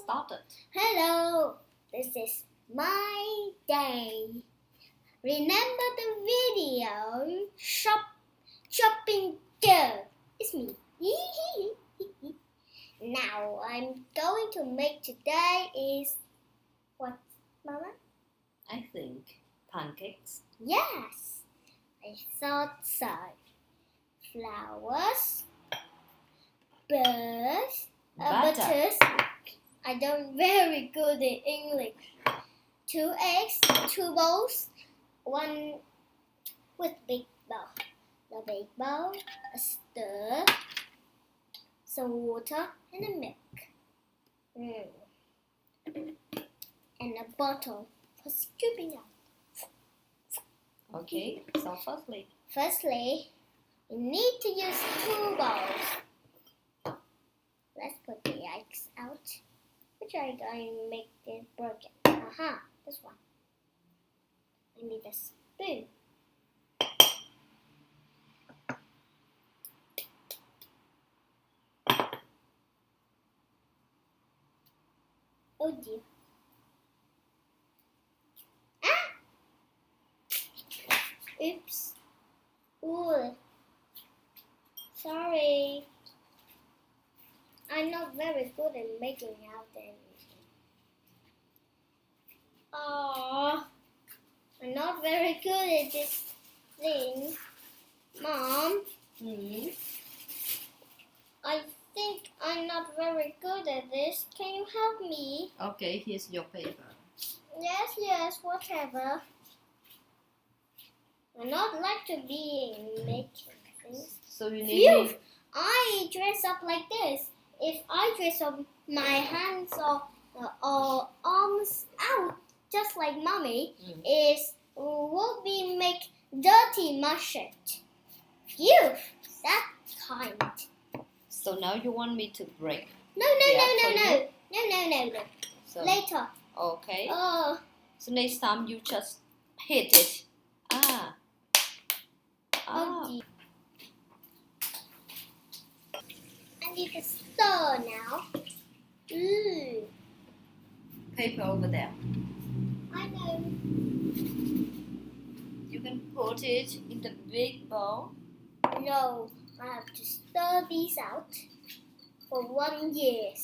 Started. Hello, this is my day. Remember the video shopping girl? It's me. Now I'm going to make today is what, Mama? I think pancakes. Yes, I thought so. Flowers, birds, butters. I don't very good in English. 2 eggs, 2 bowls, 1 with big bowl. The big bowl, a stir, some water and a milk. And a bottle for scooping out. Okay, so Firstly, we need to use 2 bowls. Let's put the eggs out. Which are going to make this broken? Aha, this one. I need a spoon. Oh dear. Ah! Oops. Ooh. Sorry. I'm not very good at making out anything. Oh, I'm not very good at this thing. Mom, I think I'm not very good at this. Can you help me? Okay, here's your paper. Yes, whatever. I not like to be making things. So you need. I dress up like this. If I dress up my hands or arms out, just like Mommy, is will be make dirty mustard. Phew, that kind. So now you want me to break? No. So, Later. Okay. Oh. So next time you just hit it. Oh dear. I need to stir now. Paper over there. I know. You can put it in the big bowl. No, I have to stir these out for 1 year.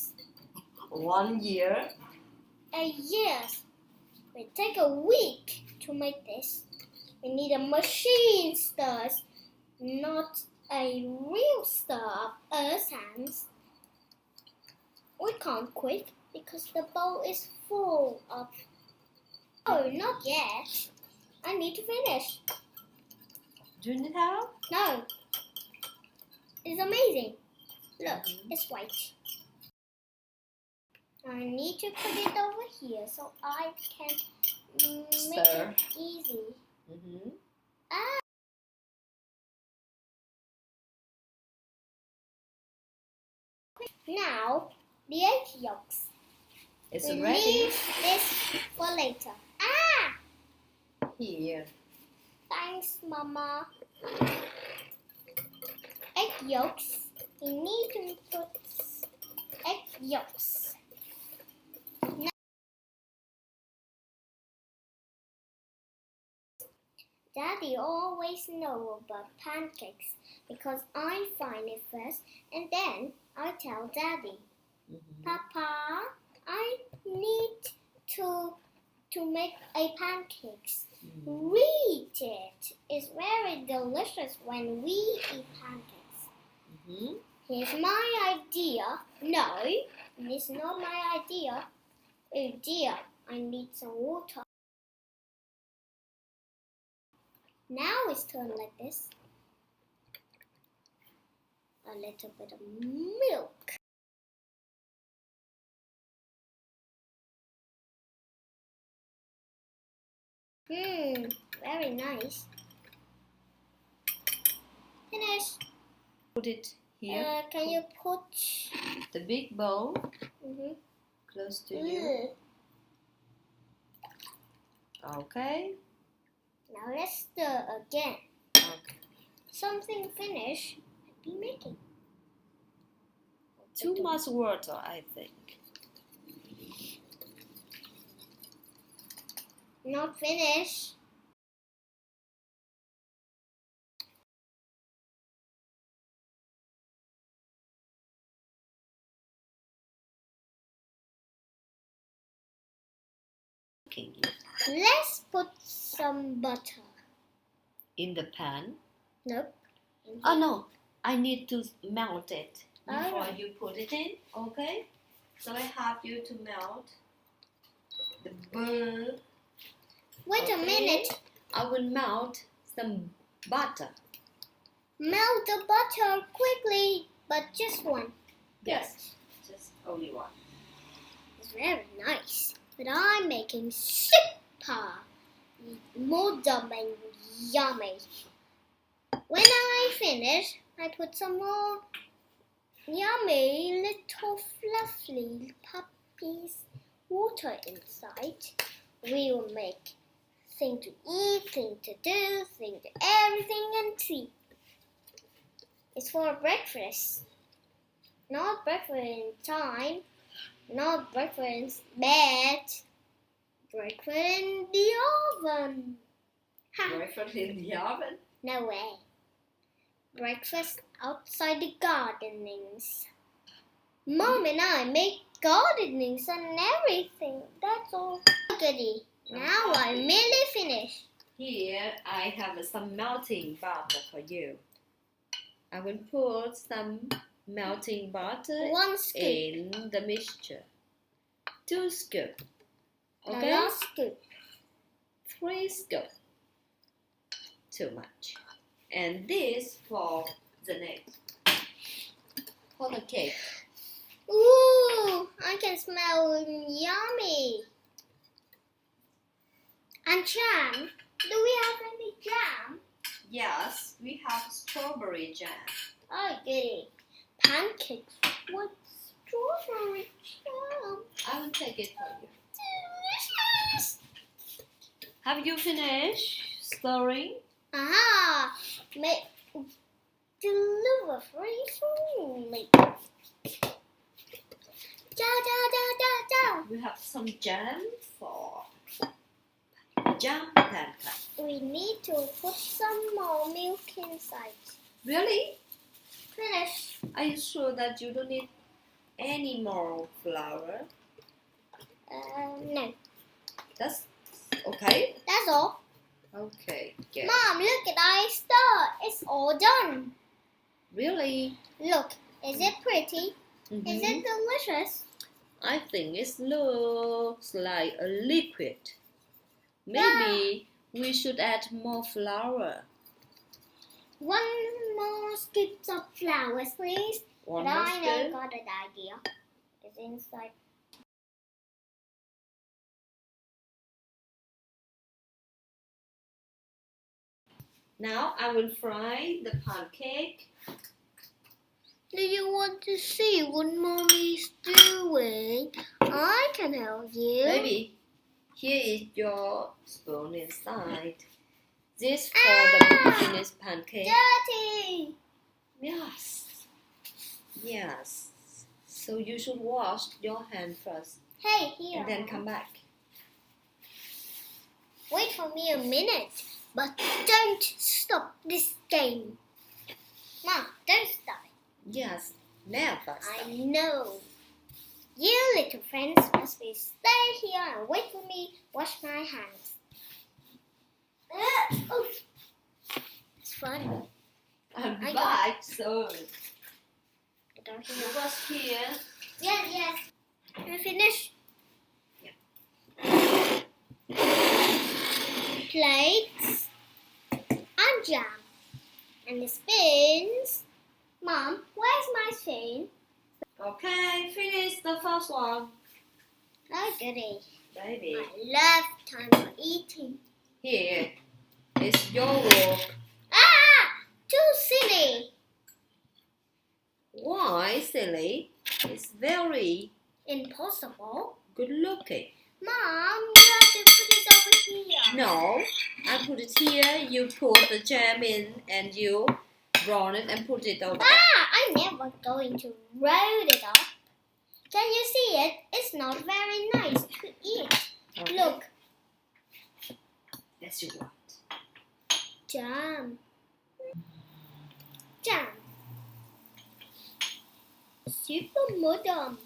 1 year? Yes. It take a week to make this. We need a machine stirs, not a real stir of Earth's hands. We can't quit because the bowl is full of... Oh, not yet. I need to finish. Do you need help? No. It's amazing. Look, it's white. I need to put it over here so I can make Stir. it easy. Now, the egg yolks. It's We ready. leave this for later. Here. Thanks, Mama. Egg yolks. We need to put egg yolks. Now, Daddy always knows about pancakes because I find it first and then I tell Daddy. Papa, I need to make a pancakes. Read it. It's very delicious when we eat pancakes. Here's my idea. No, it's not my idea. Oh dear, I need some water. Now it's turned like this. A little bit of milk. Very nice. Finished. Put it here. Can you put the big bowl close to you? Okay. Now let's stir again. Okay. Something finished. I'll be making. Too much water, I think. Not finished. Let's put some butter. In the pan? Nope. Oh no, I need to melt it before Oh. you put it in, okay? So I have you to melt the butter. Wait a minute. I will melt some butter. Melt the butter quickly, but just one. Yes, just only one. It's very nice. But I'm making super more dumb and yummy. When I finish, I put some more yummy little fluffy puppies water inside. We will make thing to eat, thing to do, thing to everything and tea. It's for breakfast. Not breakfast in time. Not breakfast in bed. Breakfast in the oven. Breakfast in the oven? No way. Breakfast outside the gardenings. Mom and I make gardenings and everything. That's all. Goody. Now I'm nearly finished. Here I have some melting butter for you. I will put some melting butter 1 scoop. in the mixture. 2 scoops. Okay? Another scoop. 3 scoops. Too much. And this for the next. For the cake. Ooh, I can smell yummy. And jam. Do we have any jam? Yes, we have strawberry jam. Oh, goody. Pancakes with strawberry jam. I will take it for you. Delicious. Have you finished stirring? Aha! Make delivery food. Da da da da da. We have some jam for jam pancake. We need to put some more milk inside. Really? Finish. Are you sure that you don't need any more flour? No. That's okay? That's all. Okay, good. Mom, look at I stir. It's all done. Really? Look, is it pretty? Is it delicious? I think it looks like a liquid. Maybe we should add more flour. 1 more scoop of flowers, please. One But more I scoop. got an idea. It's inside. Now I will fry the pancake. Do you want to see what Mommy's doing? I can help you. Maybe here is your spoon inside. This for the beginner's pancake. Dirty! Yes. Yes. So you should wash your hand first Hey, here. and then come back. Wait for me a minute, but don't stop this game. Mom, don't stop it. Yes, never I stop. know. You little friends must be stay here and wait for me wash my hands. Oh. It's fun. I'm I back soon. Don't You know. wash here. Yes. I finished. Yeah. Plates and jam. And the spoons. Mom, where's my spoon? Okay, finish the first one. Oh, goody. Baby, I love time for eating. here is your work. Ah! Too silly. Why, silly? It's very Impossible. good looking. Mom, you have to put it over here. No, I put it here, you put the jam in, and you brown it and put it over there. Ah! I I'm never going to roll it up. Can you see it? It's not very nice to eat. Okay. Look. Yes, you want. Jam. Jam. Super modern.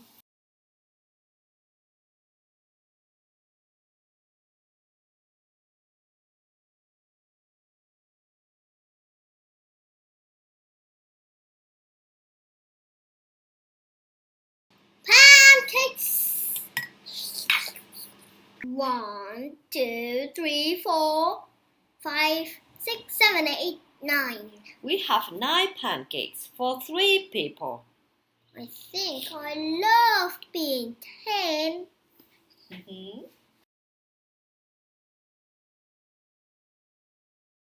Pancakes. 1, 2, 3, 4, 5, 6, 7, 8, 9. We have 9 pancakes for 3 people. I think I loved being 10.